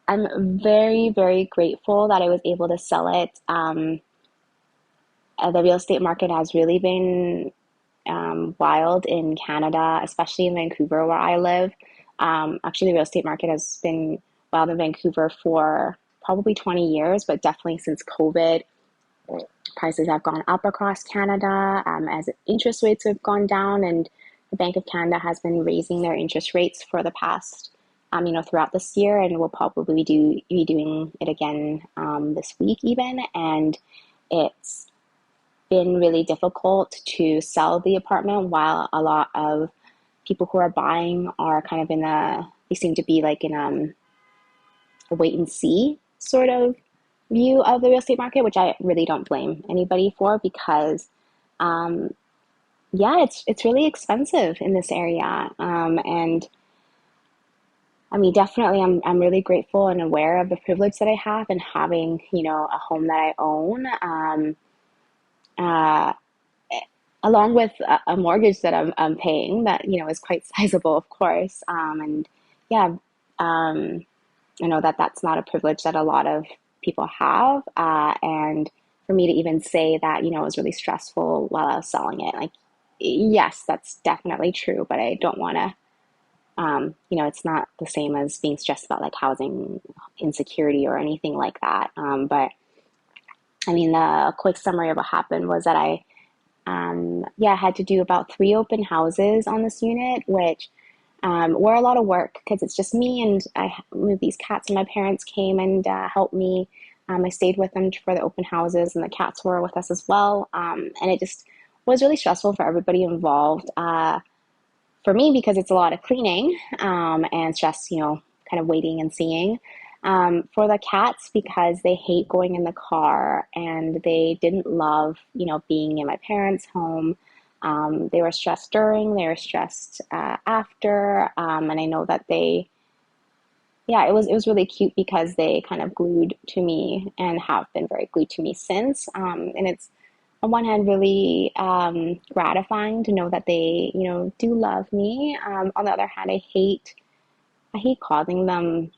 I'm very, very grateful that I was able to sell it. The real estate market has really been wild in Canada, especially in Vancouver where I live. Actually, the real estate market has been wild in Vancouver for probably 20 years, but definitely since COVID, prices have gone up across Canada as interest rates have gone down, and the Bank of Canada has been raising their interest rates for the past, throughout this year, and will probably be doing it again this week even. And it's been really difficult to sell the apartment while a lot of people who are buying are kind of they seem to be like in a wait and see sort of view of the real estate market, which I really don't blame anybody for because, yeah, it's really expensive in this area. And I mean, definitely, I'm really grateful and aware of the privilege that I have in having, a home that I own, uh, along with a mortgage that I'm paying that, is quite sizable, of course. And yeah, I know that that's not a privilege that a lot of people have. And for me to even say that, it was really stressful while I was selling it, like, yes, that's definitely true, but I don't want to, it's not the same as being stressed about like housing insecurity or anything like that. But I mean, the quick summary of what happened was that I had to do about 3 open houses on this unit, which were a lot of work because it's just me and I moved these cats, and my parents came and helped me. I stayed with them for the open houses, and the cats were with us as well. And it just was really stressful for everybody involved. For me, because it's a lot of cleaning and just, kind of waiting and seeing. For the cats, because they hate going in the car and they didn't love, being in my parents' home. They were stressed during, they were stressed after, and I know that it was really cute because they kind of glued to me and have been very glued to me since. And it's on one hand really gratifying to know that they, do love me. On the other hand, I hate causing them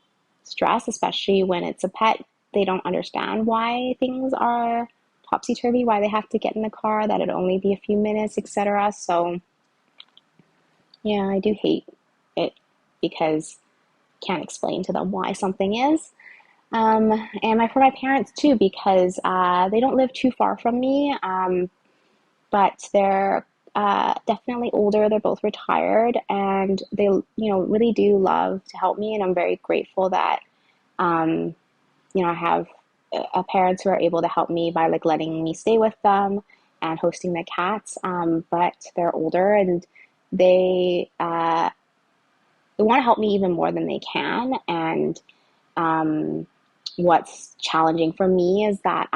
stress, especially when it's a pet. They don't understand why things are topsy-turvy, why they have to get in the car, that it'll only be a few minutes, etc. So yeah, I do hate it because I can't explain to them why something is. And for my parents too, because they don't live too far from me, but they're definitely older. They're both retired, and they, really do love to help me. And I'm very grateful that, I have parents who are able to help me by like letting me stay with them and hosting the cats. But they're older, and they they want to help me even more than they can. And what's challenging for me is that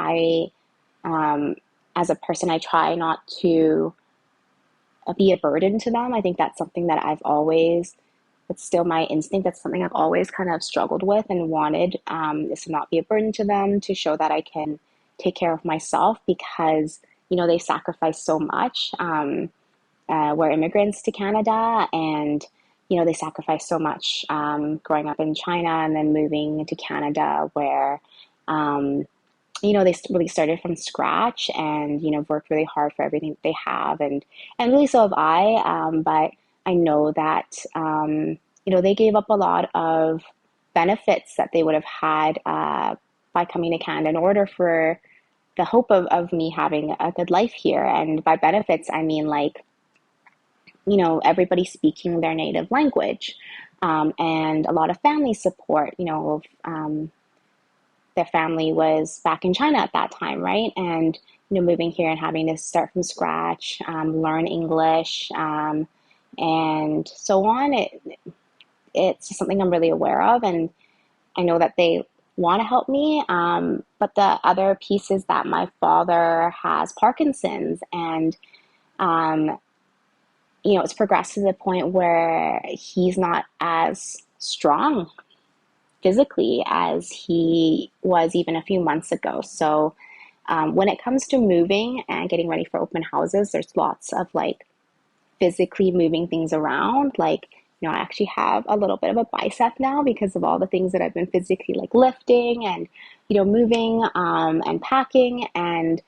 as a person, I try not to be a burden to them. I think that's something that it's still my instinct. That's something I've always kind of struggled with and wanted, is to not be a burden to them, to show that I can take care of myself because, they sacrifice so much. We're immigrants to Canada, and, they sacrifice so much growing up in China and then moving to Canada where, they really started from scratch and, worked really hard for everything that they have. And really so have I. But I know that, they gave up a lot of benefits that they would have had by coming to Canada in order for the hope of me having a good life here. And by benefits, I mean like, everybody speaking their native language, and a lot of family support. Their family was back in China at that time, right? And, moving here and having to start from scratch, learn English, and so on. It's just something I'm really aware of, and I know that they want to help me. But the other piece is that my father has Parkinson's, and, it's progressed to the point where he's not as strong physically as he was even a few months ago. So when it comes to moving and getting ready for open houses, there's lots of like physically moving things around. Like, I actually have a little bit of a bicep now because of all the things that I've been physically like lifting and, moving and packing. And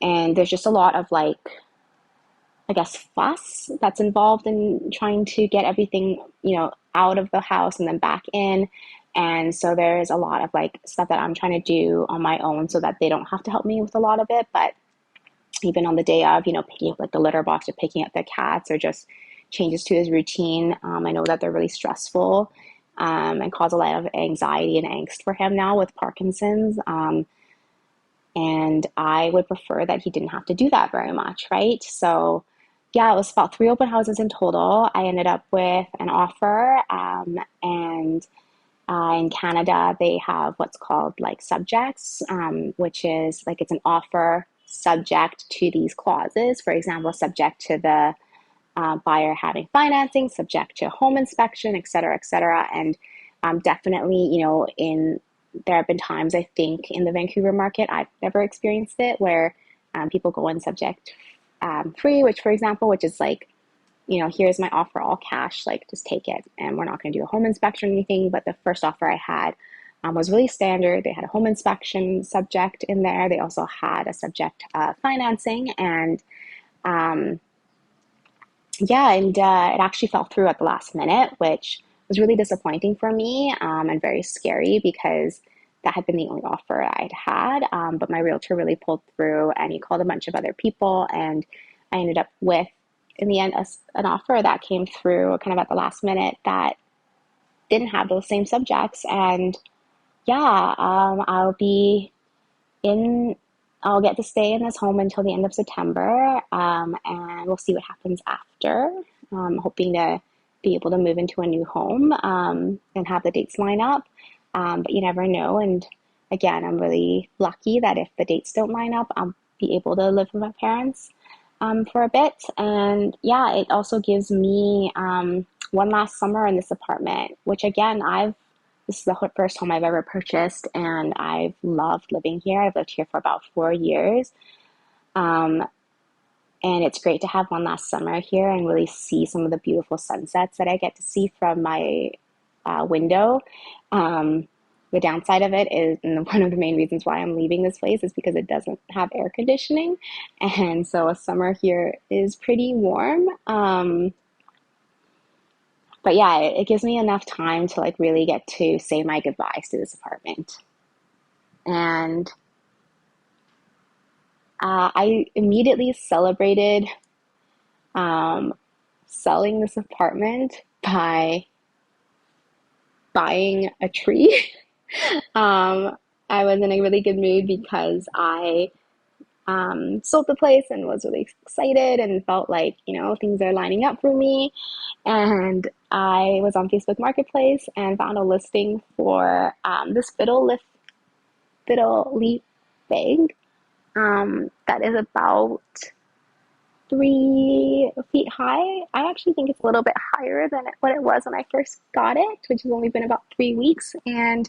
And there's just a lot of like, I guess, fuss that's involved in trying to get everything, out of the house and then back in. And so there's a lot of like stuff that I'm trying to do on my own so that they don't have to help me with a lot of it. But even on the day of, picking up like the litter box or picking up the cats or just changes to his routine, I know that they're really stressful, and cause a lot of anxiety and angst for him now with Parkinson's. And I would prefer that he didn't have to do that very much, right? So, yeah, it was about 3 open houses in total. I ended up with an offer, and in Canada, they have what's called like subjects, which is like it's an offer subject to these clauses. For example, subject to the buyer having financing, subject to home inspection, et cetera, et cetera. And definitely, there have been times I think in the Vancouver market, I've never experienced it, where people go in subject free, which, for example, which is like, here's my offer, all cash, like just take it. And we're not going to do a home inspection or anything. But the first offer I had was really standard. They had a home inspection subject in there. They also had a subject financing. And it actually fell through at the last minute, which was really disappointing for me, and very scary because that had been the only offer I'd had. But my realtor really pulled through, and he called a bunch of other people, and I ended up with, in the end, an offer that came through kind of at the last minute that didn't have those same subjects. And yeah, in, I'll get to stay in this home until the end of September, and we'll see what happens after. Hoping to be able to move into a new home, and have the dates line up, but you never know. And again, I'm really lucky that if the dates don't line up, I'll be able to live with my parents for a bit. And yeah, it also gives me one last summer in this apartment, which again, this is the first home I've ever purchased, and I've loved living here. I've lived here for about 4 years. And it's great to have one last summer here and really see some of the beautiful sunsets that I get to see from my window. The downside of it is, and one of the main reasons why I'm leaving this place is because it doesn't have air conditioning. And so a summer here is pretty warm. But yeah, it gives me enough time to like really get to say my goodbyes to this apartment. And I immediately celebrated selling this apartment by buying a tree. I was in a really good mood because I sold the place and was really excited and felt like, things are lining up for me. And I was on Facebook Marketplace and found a listing for this fiddle leaf bag that is about 3 feet high. I actually think it's a little bit higher than what it was when I first got it, which has only been about 3 weeks. And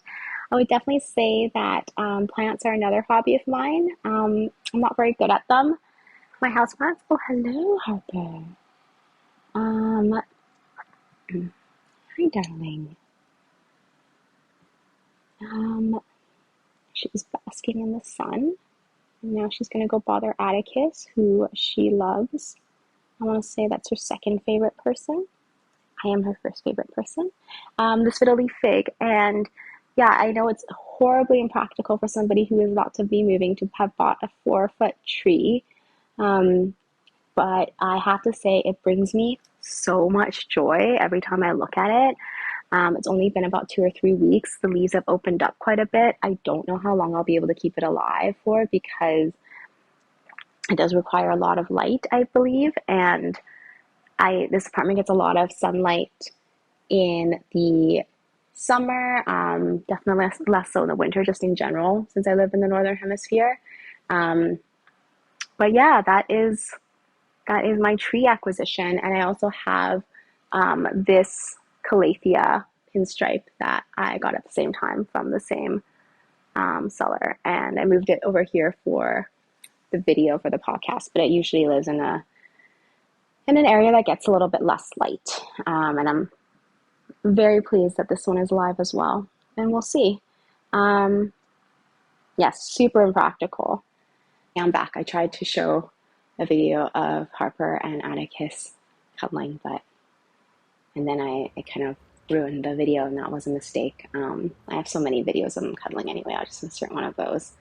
I would definitely say that plants are another hobby of mine. I'm not very good at them. My houseplants. Oh, hello, Harper. Hi, darling. She was basking in the sun. And now she's going to go bother Atticus, who she loves. I want to say that's her second favorite person. I am her first favorite person. This fiddle leaf fig. And yeah, I know it's horribly impractical for somebody who is about to be moving to have bought a 4-foot tree. But I have to say it brings me so much joy every time I look at it. It's only been about 2 or 3 weeks. The leaves have opened up quite a bit. I don't know how long I'll be able to keep it alive for because it does require a lot of light, I believe. And this apartment gets a lot of sunlight in the summer, definitely less so in the winter, just in general, since I live in the northern hemisphere. But yeah, that is my tree acquisition. And I also have this Calathea pinstripe that I got at the same time from the same seller. And I moved it over here for the video for the podcast, but it usually lives in an area that gets a little bit less light. And I'm very pleased that this one is alive as well. And we'll see. Yes, super impractical. I'm back. I tried to show a video of Harper and Atticus cuddling, and then I kind of ruined the video, and that was a mistake. I have so many videos of them cuddling anyway. I'll just insert one of those.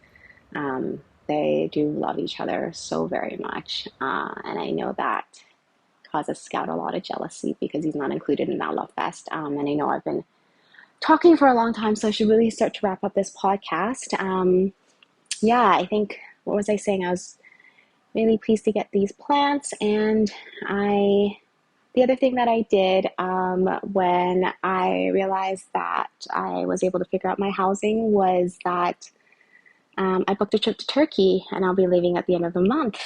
They do love each other so very much, and I know that causes Scout a lot of jealousy because he's not included in that love fest. And I know I've been talking for a long time, so I should really start to wrap up this podcast. Yeah, I think, what was I saying? I was really pleased to get these plants, and the other thing that I did when I realized that I was able to figure out my housing was that I booked a trip to Turkey, and I'll be leaving at the end of the month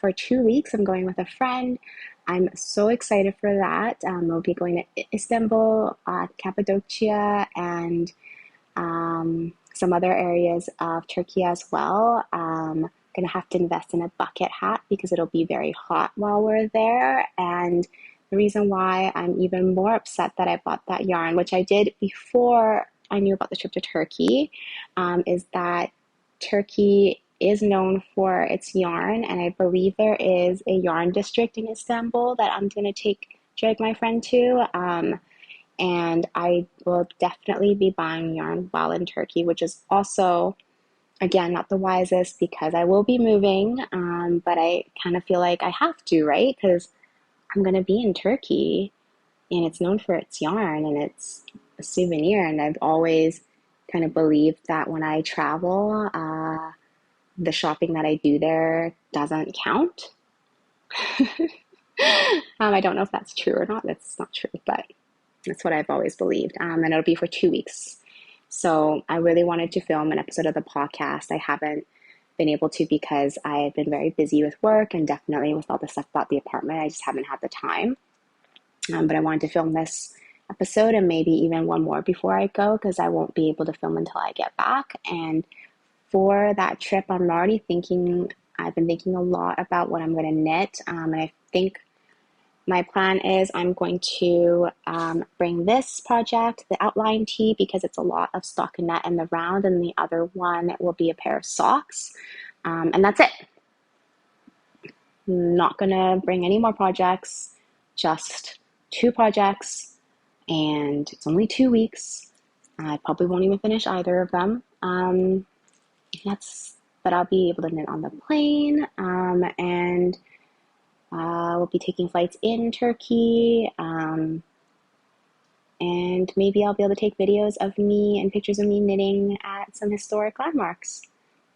for 2 weeks. I'm going with a friend. I'm so excited for that. We'll be going to Istanbul, Cappadocia, and some other areas of Turkey as well. Going to have to invest in a bucket hat because it'll be very hot while we're there. And the reason why I'm even more upset that I bought that yarn, which I did before I knew about the trip to Turkey, is that Turkey is known for its yarn, and I believe there is a yarn district in Istanbul that I'm going to drag my friend to. And I will definitely be buying yarn while in Turkey, which is also, again, not the wisest because I will be moving, but I kind of feel like I have to, right? Because I'm going to be in Turkey, and it's known for its yarn, and it's a souvenir, and I've always kind of believed that when I travel, the shopping that I do there doesn't count. I don't know if that's true or not. That's not true, but that's what I've always believed. And it'll be for 2 weeks. So I really wanted to film an episode of the podcast. I haven't been able to because I've been very busy with work and definitely with all the stuff about the apartment. I just haven't had the time. But I wanted to film this episode and maybe even one more before I go because I won't be able to film until I get back. And for that trip, I've been thinking a lot about what I'm going to knit. And I think my plan is I'm going to bring this project, the outline tee, because it's a lot of stockinette in the round, and the other one will be a pair of socks. And that's it. Not going to bring any more projects, just 2 projects, and it's only 2 weeks. I probably won't even finish either of them. But I'll be able to knit on the plane, and we'll be taking flights in Turkey, and maybe I'll be able to take videos of me and pictures of me knitting at some historic landmarks.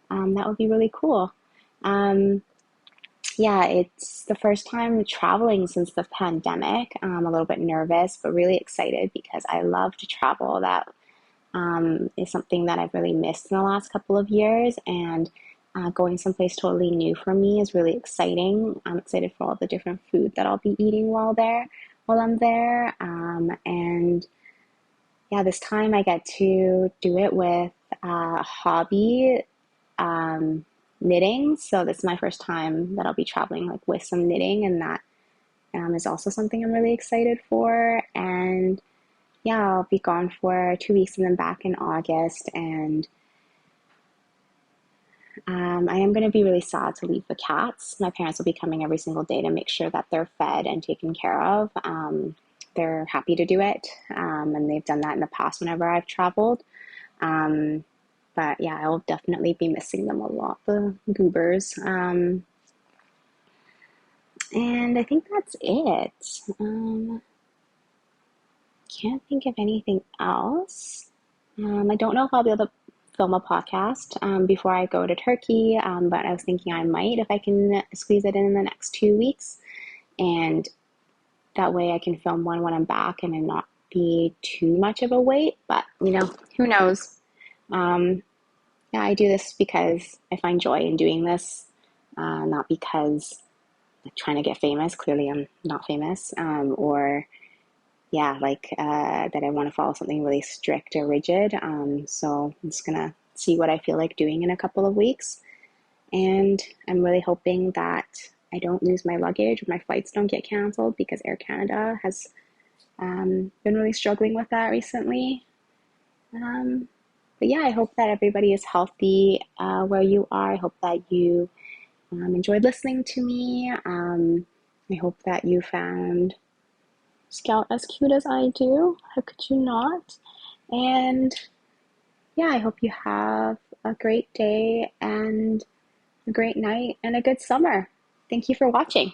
That would be really cool. Yeah, it's the first time traveling since the pandemic. I'm a little bit nervous, but really excited because I love to travel. That is something that I've really missed in the last couple of years, and going someplace totally new for me is really exciting. I'm excited for all the different food that I'll be eating while I'm there. And yeah, this time I get to do it with Hobbii knitting. So this is my first time that I'll be traveling like with some knitting, and that is also something I'm really excited for. And yeah, I'll be gone for 2 weeks and then back in August. And I am going to be really sad to leave the cats. My parents will be coming every single day to make sure that they're fed and taken care of. They're happy to do it, and they've done that in the past whenever I've traveled. But yeah, I will definitely be missing them a lot, the goobers. And I think that's it. Can't think of anything else. I don't know if I'll be able to film a podcast before I go to Turkey, but I was thinking I might if I can squeeze it in the next 2 weeks, and that way I can film one when I'm back and then not be too much of a wait. But who knows? Yeah, I do this because I find joy in doing this, not because I'm trying to get famous. Clearly I'm not famous, or that I want to follow something really strict or rigid. So I'm just gonna see what I feel like doing in a couple of weeks. And I'm really hoping that I don't lose my luggage or my flights don't get canceled, because Air Canada has been really struggling with that recently. But yeah, I hope that everybody is healthy where you are. I hope that you enjoyed listening to me. I hope that you found Scout as cute as I do. How could you not? And yeah, I hope you have a great day and a great night and a good summer. Thank you for watching.